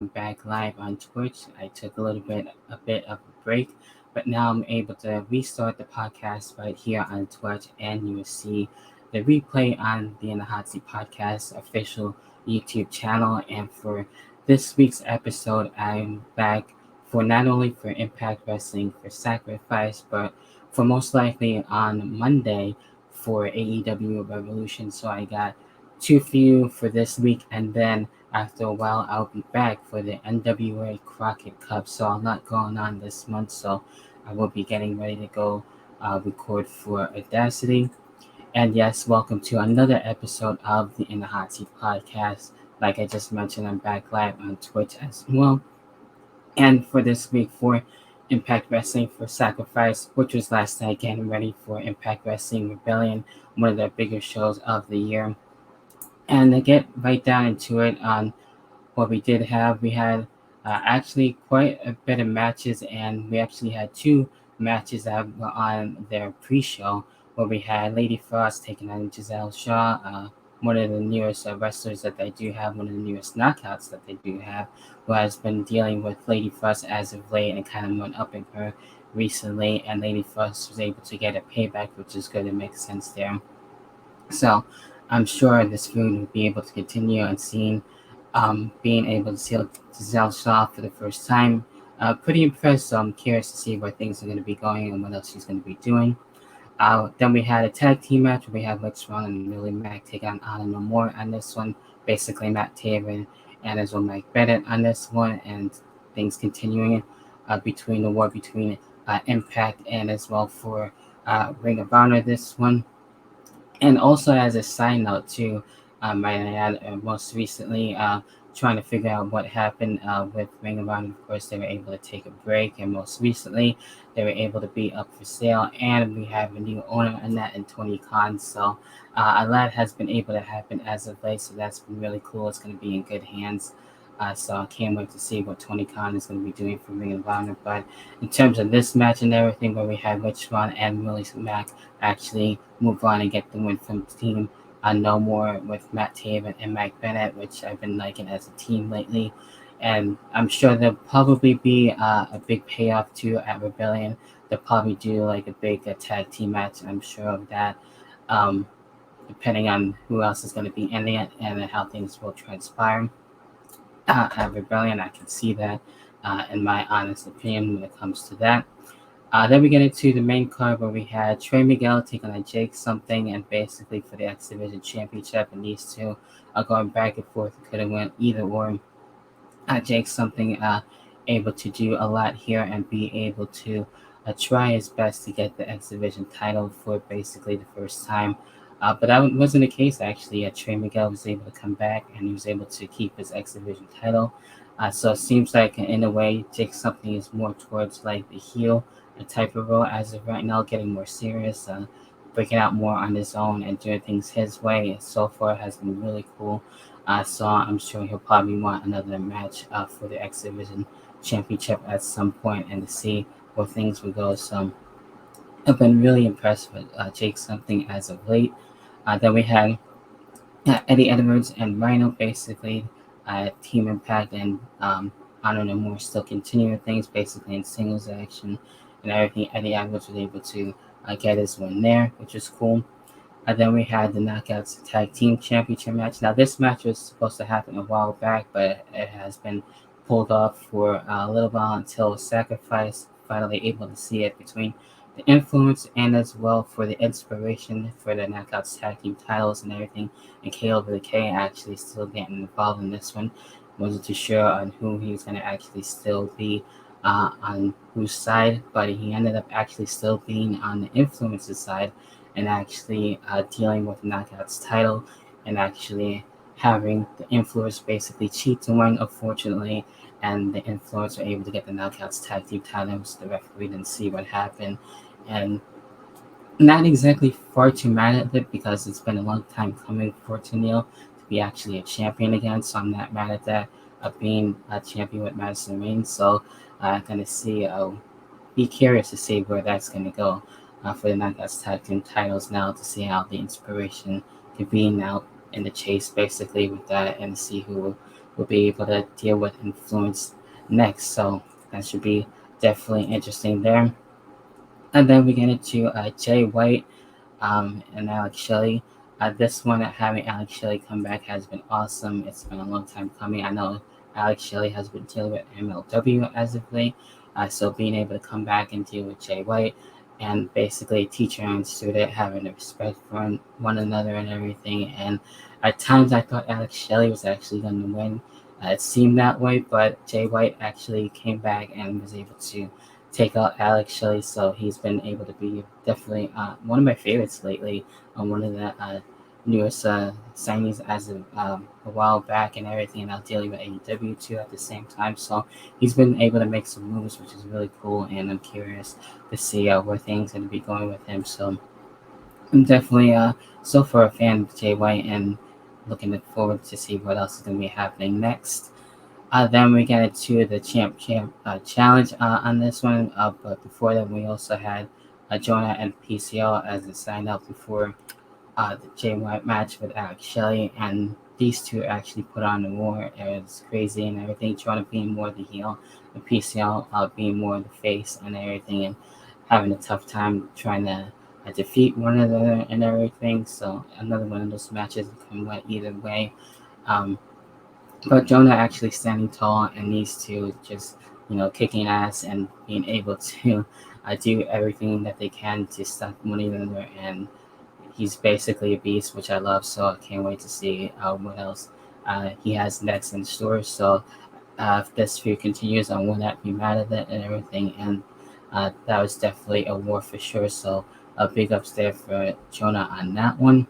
back live on Twitch. I took a bit of a break, but now I'm able to restart the podcast right here on Twitch, and you will see the replay on the In the Hot Seat podcast official YouTube channel. And for this week's episode, I'm back for not only for Impact Wrestling for Sacrifice, but for most likely on Monday for AEW Revolution. So I got two for you for this week, and then after a while, I'll be back for the NWA Crockett Cup. So a lot going on this month. So I will be getting ready to go record for Audacity. And yes, welcome to another episode of the In the Hot Seat podcast. Like I just mentioned, I'm back live on Twitch as well. And for this week for Impact Wrestling for Sacrifice, which was last night, getting ready for Impact Wrestling Rebellion, one of the bigger shows of the year. And to get right down into it, on what we did have, we had actually quite a bit of matches, and we actually had two matches that were on their pre-show, where we had Lady Frost taking on Giselle Shaw, one of the newest wrestlers that they do have, one of the newest knockouts that they do have, who has been dealing with Lady Frost as of late and kind of went up in her recently, and Lady Frost was able to get a payback, which is good. It makes sense there. So I'm sure this feud will be able to continue, and seeing being able to see Giselle Shaw for the first time. Pretty impressed, so I'm curious to see where things are going to be going and what else she's going to be doing. Then we had a tag team match where we had Lex Ron and Millie Mack take on Anna No More on this one. Basically, Matt Taven and as well Mike Bennett on this one, and things continuing between the war between Impact and as well for Ring of Honor this one. And also, as a side note, too, might I add, most recently, trying to figure out what happened with Ring of Honor. Of course, they were able to take a break, and most recently, they were able to be up for sale. And we have a new owner on that in Tony Khan. So, a lot has been able to happen as of late. So, that's been really cool. It's going to be in good hands. So I can't wait to see what Tony Khan is going to be doing for Ring of Honor. But in terms of this match and everything, where we had Rich Swann and Willie Mack actually move on and get the win from Team No More with Matt Taven and Mike Bennett, which I've been liking as a team lately. And I'm sure there'll probably be a big payoff too at Rebellion. They'll probably do like a big tag team match. I'm sure of that. Um, Depending on who else is going to be in it and how things will transpire at Rebellion, I can see that in my honest opinion when it comes to that. Then we get into the main card where we had Trey Miguel taking on Jake Something, and basically for the X Division Championship, and these two are going back and forth. It could have went either or. Jake Something able to do a lot here and be able to try his best to get the X Division title for basically the first time. But that wasn't the case actually. Trey Miguel was able to come back and he was able to keep his X Division title. So it seems like in a way, Jake Something is more towards like the heel type of role as of right now, getting more serious, breaking out more on his own and doing things his way. So far has been really cool. So I'm sure he'll probably want another match for the X Division Championship at some point and to see where things will go. So I've been really impressed with Jake Something as of late. Then we had Eddie Edwards and Rhino basically Team Impact and Honor No More still continuing things basically in singles action and everything. Eddie Edwards was able to get his win there, which is cool. Then we had the Knockouts Tag Team Championship match. Now, this match was supposed to happen a while back, but it has been pulled off for a little while until Sacrifice finally able to see it between the Influence and as well for the inspiration for the Knockouts Tag Team titles and everything. And KO over the K actually still getting involved in this one. Wasn't too sure on who he was going to actually still be on whose side, but he ended up actually still being on the Influence's side and actually dealing with the Knockouts title and actually having the Influence basically cheat to win, unfortunately, and the Influence were able to get the Knockouts tag team titles. The referee didn't see what happened, and not exactly far too mad at it because it's been a long time coming for Tennille to be actually a champion again, so I'm not mad at that, being a champion with Madison Rain. So I'm going to see, be curious to see where that's going to go for the Knockouts tag team titles now, to see how the inspiration could be now in the chase basically with that, and see who will be able to deal with Influence next. So that should be definitely interesting there. And then we get into Jay White and Alex Shelley. This one, having Alex Shelley come back has been awesome. It's been a long time coming. I know Alex Shelley has been dealing with MLW as of late, so being able to come back and deal with Jay White and basically teacher and student having a respect for one another and everything. And at times I thought Alex Shelley was actually going to win. It seemed that way, but Jay White actually came back and was able to take out Alex Shelley, so he's been able to be definitely one of my favorites lately. One of the newest signings as of a while back and everything, and now dealing with AEW too at the same time. So he's been able to make some moves, which is really cool, and I'm curious to see where things going to be going with him. So I'm definitely so far a fan of Jay White and looking forward to see what else is going to be happening next. Then we get into the champ challenge on this one. But before that, we also had Jonah and PCL as a sign up before the Jay White match with Alex Shelley. And these two actually put on the war. It was crazy and everything. Jonah being more the heel, and PCL being more the face and everything, and having a tough time trying to defeat one another and everything. So another one of those matches can went either way. Um, but Jonah actually standing tall and these two just, kicking ass and being able to do everything that they can to stop one another. And he's basically a beast, which I love. So I can't wait to see what else he has next in store. So if this feud continues, I will not be mad at it and everything. And that was definitely a war for sure. So a big ups there for Jonah on that one.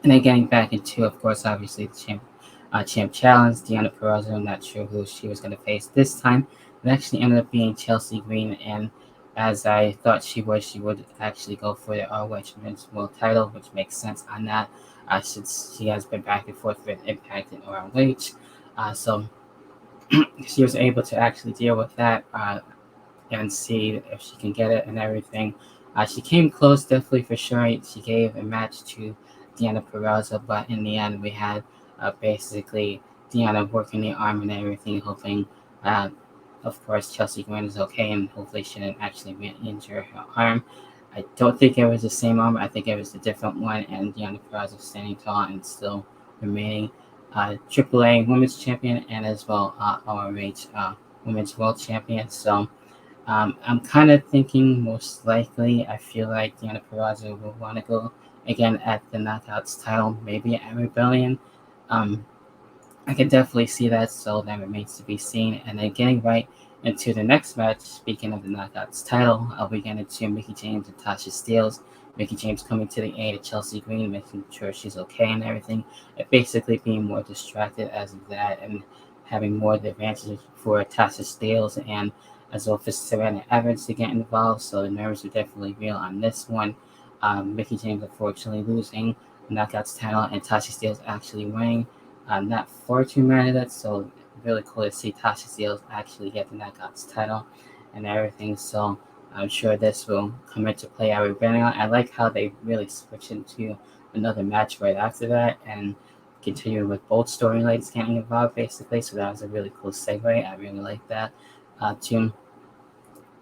And then getting back into, of course, obviously the champ challenge, Deanna Perrazzo. I'm not sure who she was going to face this time. It actually ended up being Chelsea Green, and as I thought she would actually go for the ROH Women's World Title, which makes sense on that, since she has been back and forth with Impact and ROH. So she was able to actually deal with that. And see if she can get it and everything. She came close, definitely for sure. She gave a match to Deanna Perrazzo, but in the end, we had basically Deanna working the arm and everything, hoping, uh, of course, Chelsea Green is okay and hopefully she didn't actually injure her arm. I don't think it was the same arm. I think it was a different one, and Deanna Perrazzo standing tall and still remaining AAA Women's Champion and as well ROH Women's World Champion. So I'm kind of thinking most likely, I feel like Deanna Purrazzo will want to go again at the Knockouts title, maybe at Rebellion. Um, I can definitely see that, so that remains to be seen. And then getting right into the next match, speaking of the Knockouts title, we get into Mickie James and Tasha Steelz. Mickie James coming to the aid of Chelsea Green, making sure she's okay and everything. And basically being more distracted as of that and having more of the advantage for Tasha Steelz and as well for Savannah Evans to get involved. So the nerves are definitely real on this one. Mickie James unfortunately losing the Knockouts title and Tasha Steelz actually winning. I'm not far too mad at it, so really cool to see Tasha Steelz actually get the Knockouts title and everything. So I'm sure this will come into play at Rebellion. I like how they really switch into another match right after that and continue with both storylines getting involved basically. So that was a really cool segue. I really like that too.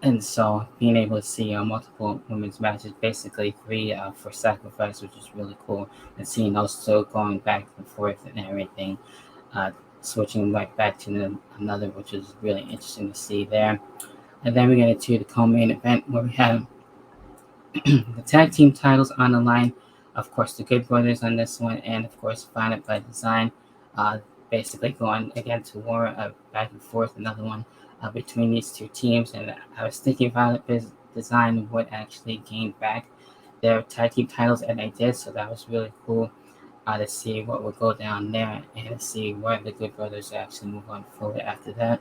And so being able to see multiple women's matches, basically three for sacrifice, which is really cool, and seeing those two going back and forth and everything, uh, switching right back to another, which is really interesting to see there. And then we get into the co-main event where we have the tag team titles on the line. Of course, the Good Brothers on this one, and of course, Violent by Design. Uh, Basically going again to war back and forth. Another one between these two teams, and I was thinking Violent Design would actually gain back their tag team titles, and they did. So that was really cool to see what would go down there and to see where the Good Brothers actually move on forward after that.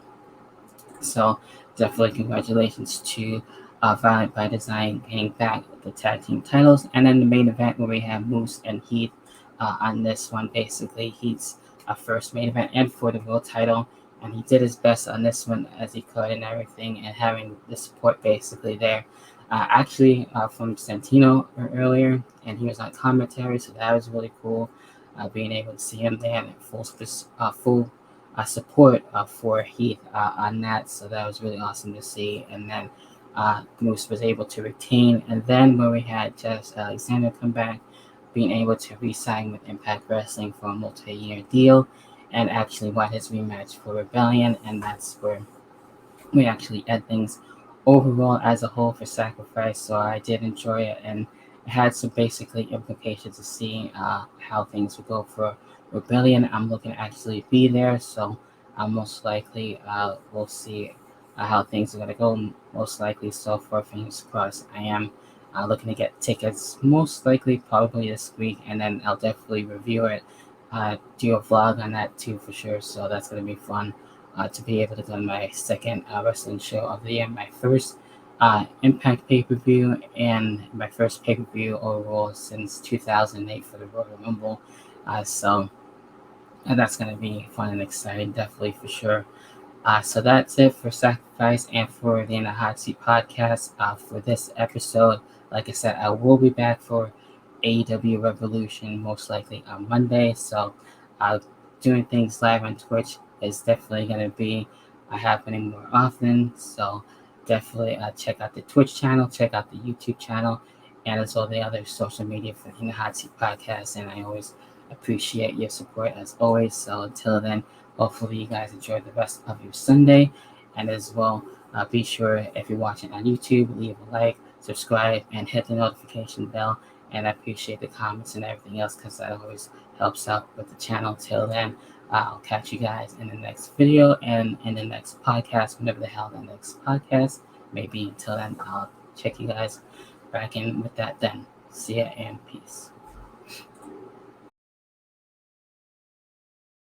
So definitely congratulations to Violent by Design getting back the tag team titles. And then the main event where we have Moose and Heath on this one. Basically, Heath's first main event and for the world title. And he did his best on this one as he could and everything, and having the support basically there. From Santino earlier, and he was on commentary, so that was really cool. Being able to see him there in full support for Heath on that. So that was really awesome to see. And then Moose was able to retain. And then when we had Jess Alexander come back, being able to re-sign with Impact Wrestling for a multi-year deal, and actually won his rematch for Rebellion, and that's where we actually end things overall as a whole for Sacrifice. So I did enjoy it, and it had some basically implications to see how things would go for Rebellion. I'm looking to actually be there, so most likely we'll see how things are going to go. Most likely, so far, fingers crossed. I am looking to get tickets, most likely probably this week, and then I'll definitely review it, do a vlog on that too for sure. So that's going to be fun to be able to go to my second wrestling show of the year, my first Impact pay-per-view, and my first pay-per-view overall since 2008 for the Royal Rumble. So that's going to be fun and exciting, definitely for sure. So that's it for Sacrifice and for the In the Hot Seat podcast for this episode. Like I said, I will be back for AEW Revolution most likely on Monday. So doing things live on Twitch is definitely going to be happening more often. So definitely check out the Twitch channel, check out the YouTube channel, and as well the other social media for In the Hot Seat podcast. And I always appreciate your support as always. So until then, hopefully, you guys enjoy the rest of your Sunday. And as well, be sure if you're watching on YouTube, leave a like, subscribe, and hit the notification bell. And I appreciate the comments and everything else because that always helps out with the channel. Till then, I'll catch you guys in the next video and in the next podcast, whenever the hell the next podcast may be. Until then, I'll check you guys back in with that then. See ya and peace.